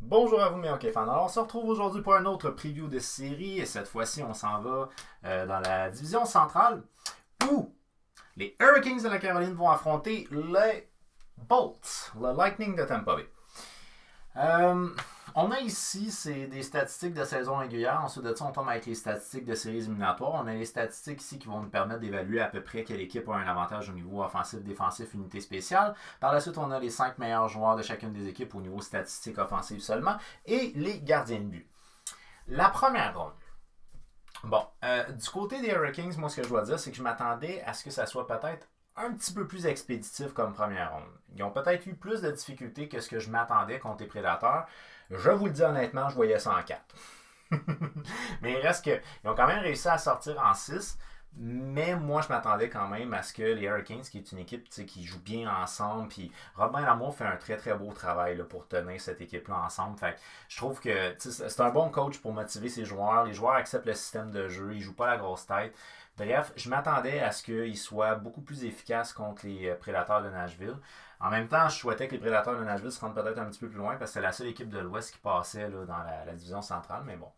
Bonjour à vous mes hockey fans. Alors on se retrouve aujourd'hui pour un autre preview de série et cette fois-ci on s'en va dans la division centrale où les Hurricanes de la Caroline vont affronter les Bolts, le Lightning de Tampa Bay. Euh, on a ici c'est des statistiques de saison régulière. Ensuite de ça, on tombe avec les statistiques de séries éliminatoires. On a les statistiques ici qui vont nous permettre d'évaluer à peu près quelle équipe a un avantage au niveau offensif, défensif, unité spéciale. Par la suite, on a les 5 meilleurs joueurs de chacune des équipes au niveau statistique offensif seulement et les gardiens de but. La première ronde. Bon, du côté des Hurricanes, moi ce que je dois dire, c'est que je m'attendais à ce que ça soit peut-être un petit peu plus expéditif comme première ronde. Ils ont peut-être eu plus de difficultés que ce que je m'attendais contre les Prédateurs. Je vous le dis honnêtement, je voyais ça en 4. Mais il reste qu'ils ont quand même réussi à sortir en 6. Mais moi, je m'attendais quand même à ce que les Hurricanes, qui est une équipe qui joue bien ensemble, puis Robin Lamour fait un très très beau travail là, pour tenir cette équipe-là ensemble. Fait que je trouve que c'est un bon coach pour motiver ses joueurs. Les joueurs acceptent le système de jeu, ils ne jouent pas la grosse tête. Bref, je m'attendais à ce qu'il soit beaucoup plus efficace contre les Prédateurs de Nashville. En même temps, je souhaitais que les Prédateurs de Nashville se rendent peut-être un petit peu plus loin parce que c'est la seule équipe de l'Ouest qui passait là, dans la division centrale, mais bon.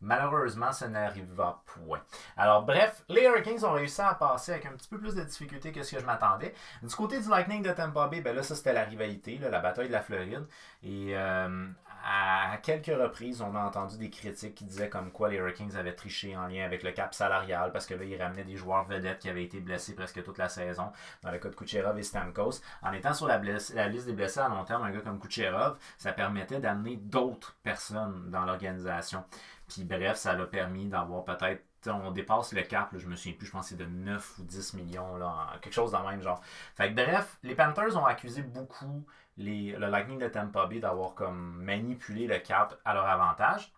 Malheureusement, ça n'arriva point. Alors bref, les Hurricanes ont réussi à passer avec un petit peu plus de difficulté que ce que je m'attendais. Du côté du Lightning de Tampa Bay, ben là, ça c'était la rivalité, là, la bataille de la Floride. Et à quelques reprises, on a entendu des critiques qui disaient comme quoi les Hurricanes avaient triché en lien avec le cap salarial parce que là, ils ramenaient des joueurs vedettes qui avaient été blessés presque toute la saison, dans le cas de Kucherov et Stamkos. En étant sur la liste des blessés à long terme, un gars comme Kucherov, ça permettait d'amener d'autres personnes dans l'organisation. Puis bref, ça l'a permis d'avoir peut-être. On dépasse le cap, là, je me souviens plus, je pense que c'est de 9 ou 10 millions, là, quelque chose dans le même genre. Fait que bref, les Panthers ont accusé beaucoup le Lightning de Tampa Bay d'avoir comme manipulé le cap à leur avantage.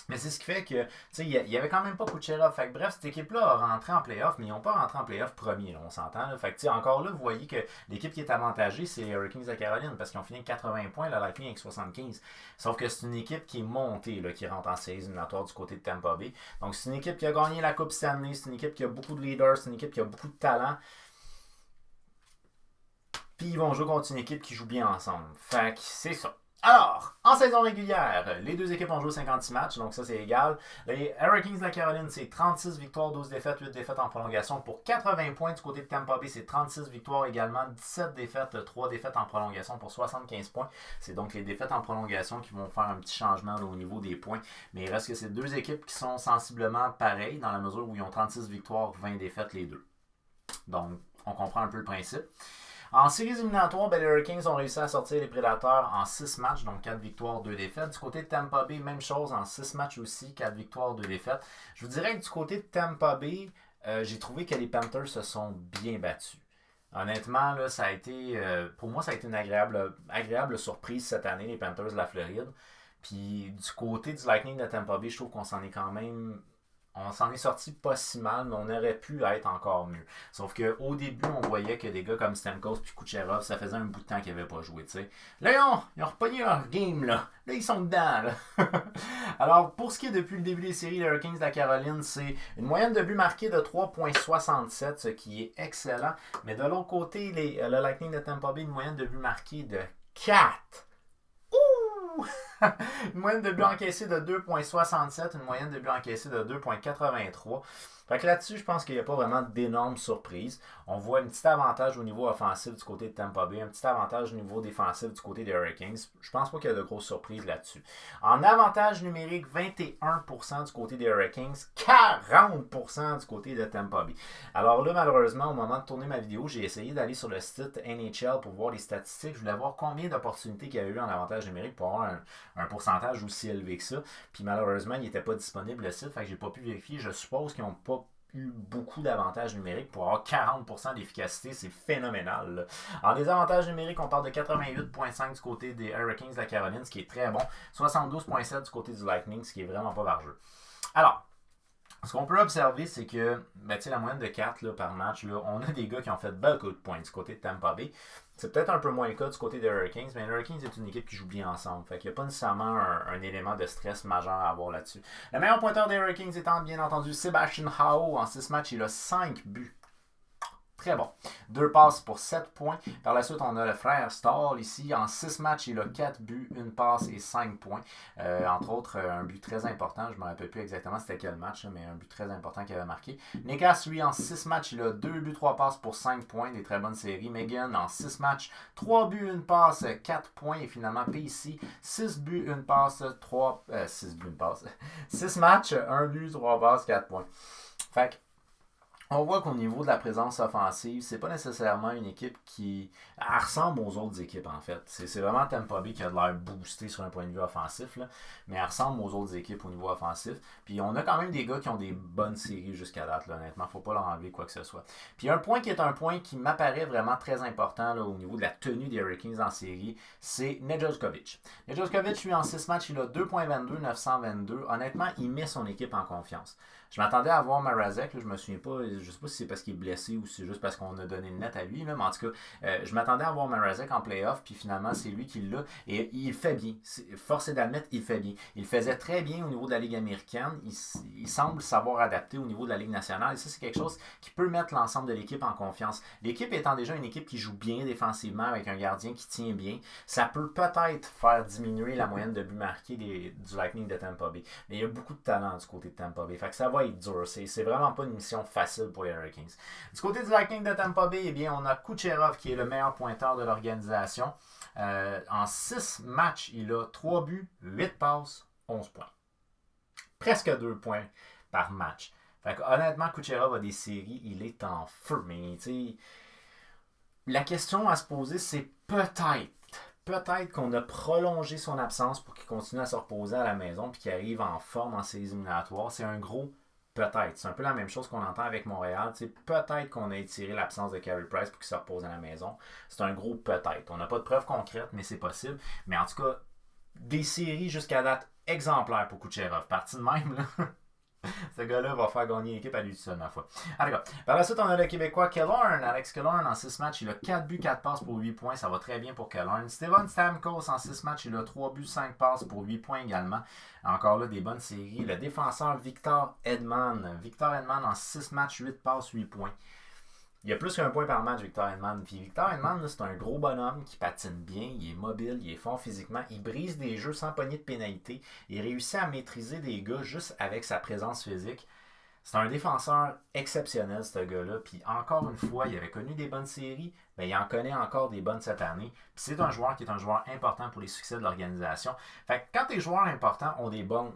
Mais c'est ce qui fait que, tu sais, il n'y avait quand même pas Kucherov. Fait que bref, cette équipe-là a rentré en playoff, mais ils n'ont pas rentré en playoff premier, là, on s'entend. Là. Fait que, tu sais, encore là, vous voyez que l'équipe qui est avantagée, c'est les Hurricanes de Caroline, parce qu'ils ont fini avec 80 points, la Lightning avec 75. Sauf que c'est une équipe qui est montée, là, qui rentre en séries éliminatoires du côté de Tampa Bay. Donc, c'est une équipe qui a gagné la Coupe Stanley, c'est une équipe qui a beaucoup de leaders, c'est une équipe qui a beaucoup de talent. Puis ils vont jouer contre une équipe qui joue bien ensemble. Fait que c'est ça. Alors, en saison régulière, les deux équipes ont joué 56 matchs, donc ça c'est égal. Les Hurricanes de la Caroline, c'est 36 victoires, 12 défaites, 8 défaites en prolongation pour 80 points. Du côté de Tampa Bay, c'est 36 victoires également, 17 défaites, 3 défaites en prolongation pour 75 points. C'est donc les défaites en prolongation qui vont faire un petit changement là, au niveau des points. Mais il reste que c'est deux équipes qui sont sensiblement pareilles dans la mesure où ils ont 36 victoires, 20 défaites les deux. Donc, on comprend un peu le principe. En séries éliminatoires, ben, les Hurricanes ont réussi à sortir les Prédateurs en 6 matchs, donc 4 victoires, 2 défaites. Du côté de Tampa Bay, même chose, en 6 matchs aussi, 4 victoires, 2 défaites. Je vous dirais que du côté de Tampa Bay, j'ai trouvé que les Panthers se sont bien battus. Honnêtement, là, ça a été, pour moi, ça a été une agréable surprise cette année, les Panthers de la Floride. Puis du côté du Lightning de Tampa Bay, je trouve qu'on s'en est quand même on s'en est sorti pas si mal, mais on aurait pu être encore mieux. Sauf qu'au début, on voyait que des gars comme Stamkos et Kucherov, ça faisait un bout de temps qu'ils n'avaient pas joué. T'sais. Là, ils ont repogné leur game. Là, ils sont dedans. Là. Alors, pour ce qui est depuis le début des séries, les Hurricanes de la Caroline, c'est une moyenne de buts marqués de 3,67, ce qui est excellent. Mais de l'autre côté, le Lightning de Tampa Bay, une moyenne de buts marqués de 4. Ouh! Une moyenne de buts encaissés de 2,67, une moyenne de buts encaissés de 2,83. Fait que là-dessus, je pense qu'il n'y a pas vraiment d'énormes surprises. On voit un petit avantage au niveau offensif du côté de Tampa Bay, un petit avantage au niveau défensif du côté des Hurricanes. Je pense pas qu'il y a de grosses surprises là-dessus. En avantage numérique, 21% du côté des Hurricanes, 40% du côté de Tampa Bay. Alors là, malheureusement, au moment de tourner ma vidéo, j'ai essayé d'aller sur le site NHL pour voir les statistiques. Je voulais voir combien d'opportunités qu'il y a eu en avantage numérique pour avoir un pourcentage aussi élevé que ça. Puis malheureusement, il n'était pas disponible le site, fait que j'ai pas pu vérifier. Je suppose qu'ils n'ont pas eu beaucoup d'avantages numériques pour avoir 40% d'efficacité, c'est phénoménal. Là. En désavantage numérique, on parle de 88,5 du côté des Hurricanes de la Caroline, ce qui est très bon. 72,7 du côté du Lightning, ce qui est vraiment pas vargeux. Alors, ce qu'on peut observer, c'est que la moyenne de 4 là, par match, là, on a des gars qui ont fait beaucoup de points du côté de Tampa Bay. C'est peut-être un peu moins le cas du côté des Hurricanes, mais les Hurricanes est une équipe qui joue bien ensemble. Fait qu'il n'y a pas nécessairement un élément de stress majeur à avoir là-dessus. Le meilleur pointeur des Hurricanes étant bien entendu Sebastian Aho. En 6 matchs, il a 5 buts. Très bon. 2 passes pour 7 points. Par la suite, on a le frère Stahl ici. En 6 matchs, il a 4 buts, 1 passe et 5 points. Entre autres, un but très important. Je ne me rappelle plus exactement c'était quel match, mais un but très important qu'il avait marqué. Nekas, lui, en 6 matchs, il a 2 buts, 3 passes pour 5 points. Des très bonnes séries. Megan, en 6 matchs, 3 buts, 1 passe, 4 points. Et finalement, PC, 6 buts, 1 passe, 6 buts, 1 passe. 6 matchs, 1 but, 3 passes, 4 points. Fait que, on voit qu'au niveau de la présence offensive, c'est pas nécessairement une équipe qui elle ressemble aux autres équipes en fait. C'est vraiment Tampa Bay qui a de l'air boosté sur un point de vue offensif, là, mais elle ressemble aux autres équipes au niveau offensif. Puis on a quand même des gars qui ont des bonnes séries jusqu'à date, là, honnêtement. Faut pas leur enlever quoi que ce soit. Puis un point qui est un point qui m'apparaît vraiment très important là, au niveau de la tenue des Hurricanes en série, c'est Nedeljkovic. Nedeljkovic, lui, en 6 matchs, il a 2.22, 922. Honnêtement, il met son équipe en confiance. Je m'attendais à voir Mrazek, là, je me souviens pas, je sais pas si c'est parce qu'il est blessé ou si c'est juste parce qu'on a donné le net à lui, là, mais en tout cas, je m'attendais à voir Mrazek en playoff, puis finalement c'est lui qui l'a, et il fait bien, force est d'admettre, il fait bien. Il faisait très bien au niveau de la Ligue américaine, il semble savoir adapter au niveau de la Ligue nationale, et ça c'est quelque chose qui peut mettre l'ensemble de l'équipe en confiance. L'équipe étant déjà une équipe qui joue bien défensivement, avec un gardien qui tient bien, ça peut peut-être faire diminuer la moyenne de buts marqués du Lightning de Tampa Bay. Mais il y a beaucoup de talent du côté de Tampa Bay, fait que ça va être dur. C'est vraiment pas une mission facile pour les Hurricanes. Du côté du Lightning de Tampa Bay, eh bien, on a Kucherov qui est le meilleur pointeur de l'organisation. En 6 matchs, il a 3 buts, 8 passes, 11 points. Presque 2 points par match. Fait que, honnêtement, Kucherov a des séries, il est en feu. Mais la question à se poser, c'est peut-être qu'on a prolongé son absence pour qu'il continue à se reposer à la maison puis qu'il arrive en forme en séries éliminatoires. C'est un gros peut-être. C'est un peu la même chose qu'on entend avec Montréal. Peut-être qu'on a étiré l'absence de Carey Price pour qu'il se repose à la maison. C'est un gros peut-être. On n'a pas de preuves concrètes, mais c'est possible. Mais en tout cas, des séries jusqu'à date exemplaires pour Kucherov. Parti de même, là. Ce gars-là va faire gagner l'équipe à lui seul, ma foi. Alors, par la suite, on a le Québécois Killorn. Alex Killorn, en 6 matchs, il a 4 buts, 4 passes pour 8 points. Ça va très bien pour Killorn. Steven Stamkos, en 6 matchs, il a 3 buts, 5 passes pour 8 points également. Encore là, des bonnes séries. Le défenseur Victor Hedman. Victor Hedman, en 6 matchs, 8 passes, 8 points. Il y a plus qu'un point par match, Victor Hedman. Puis Victor Hedman, c'est un gros bonhomme qui patine bien, il est mobile, il est fort physiquement, il brise des jeux sans pogner de pénalité, il réussit à maîtriser des gars juste avec sa présence physique. C'est un défenseur exceptionnel, ce gars-là. Puis encore une fois, il avait connu des bonnes séries, mais il en connaît encore des bonnes cette année. Puis c'est un joueur qui est un joueur important pour les succès de l'organisation. Fait que quand tes joueurs importants ont des bons...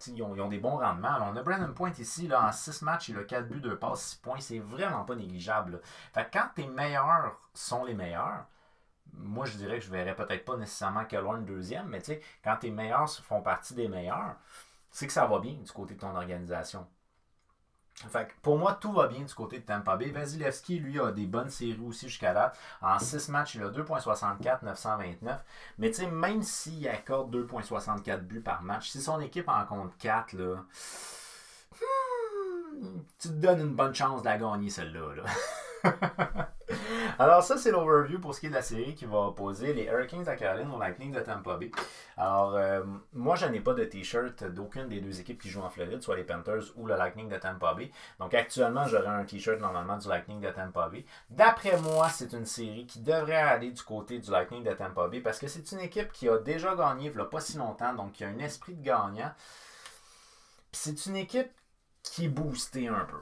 Ils ont des bons rendements. Alors, on a Brandon Point ici, là, en 6 matchs, il a 4 buts, 2 passes, 6 points. C'est vraiment pas négligeable. Là. Fait que quand tes meilleurs sont les meilleurs, moi je dirais que je verrais peut-être pas nécessairement Killorn deuxième, mais quand tes meilleurs font partie des meilleurs, c'est que ça va bien du côté de ton organisation. Fait que pour moi, tout va bien du côté de Tampa Bay. Vasilevski, lui, a des bonnes séries aussi jusqu'à date. En 6 matchs, il a 2.64, 929. Mais tu sais, même s'il accorde 2.64 buts par match, si son équipe en compte 4, là, tu te donnes une bonne chance de la gagner, celle-là. Là. Alors ça, c'est l'overview pour ce qui est de la série qui va opposer les Hurricanes de Caroline au Lightning de Tampa Bay. Alors, moi, je n'ai pas de t-shirt d'aucune des deux équipes qui jouent en Floride, soit les Panthers ou le Lightning de Tampa Bay. Donc actuellement, j'aurais un t-shirt normalement du Lightning de Tampa Bay. D'après moi, c'est une série qui devrait aller du côté du Lightning de Tampa Bay parce que c'est une équipe qui a déjà gagné il n'y a pas si longtemps, donc qui a un esprit de gagnant. Puis c'est une équipe qui est boostée un peu.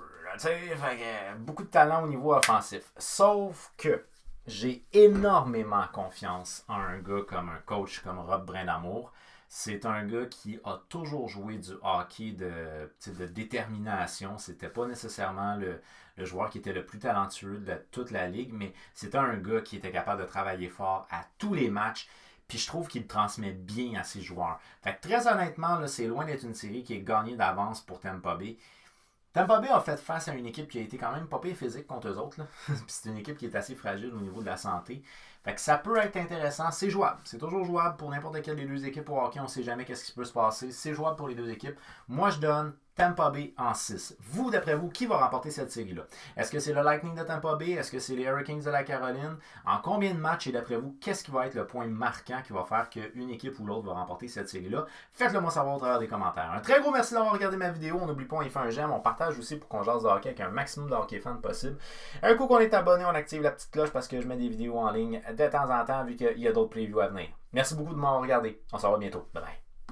Beaucoup de talent au niveau offensif. Sauf que j'ai énormément confiance en un gars comme un coach comme Rob Brindamour. C'est un gars qui a toujours joué du hockey de détermination. C'était pas nécessairement le joueur qui était le plus talentueux de toute la ligue, mais c'était un gars qui était capable de travailler fort à tous les matchs. Puis je trouve qu'il transmet bien à ses joueurs. Fait que très honnêtement, là, c'est loin d'être une série qui est gagnée d'avance pour Tampa Bay. Tampa Bay a fait face à une équipe qui a été quand même pas pire physique contre eux autres. Puis c'est une équipe qui est assez fragile au niveau de la santé. Fait que ça peut être intéressant. C'est jouable. C'est toujours jouable pour n'importe quelle des deux équipes au hockey. On ne sait jamais qu'est-ce qui peut se passer. C'est jouable pour les deux équipes. Moi, je donne Tampa Bay en 6. Vous, d'après vous, qui va remporter cette série-là? Est-ce que c'est le Lightning de Tampa Bay? Est-ce que c'est les Hurricanes de la Caroline? En combien de matchs, et d'après vous, qu'est-ce qui va être le point marquant qui va faire qu'une équipe ou l'autre va remporter cette série-là? Faites-le moi savoir au travers des commentaires. Un très gros merci d'avoir regardé ma vidéo. On n'oublie pas, on y fait un j'aime. On partage aussi pour qu'on jase de hockey avec un maximum de hockey fans possible. Un coup qu'on est abonné, on active la petite cloche parce que je mets des vidéos en ligne de temps en temps vu qu'il y a d'autres previews à venir. Merci beaucoup de m'avoir regardé. On se revoit bientôt. Bye bye.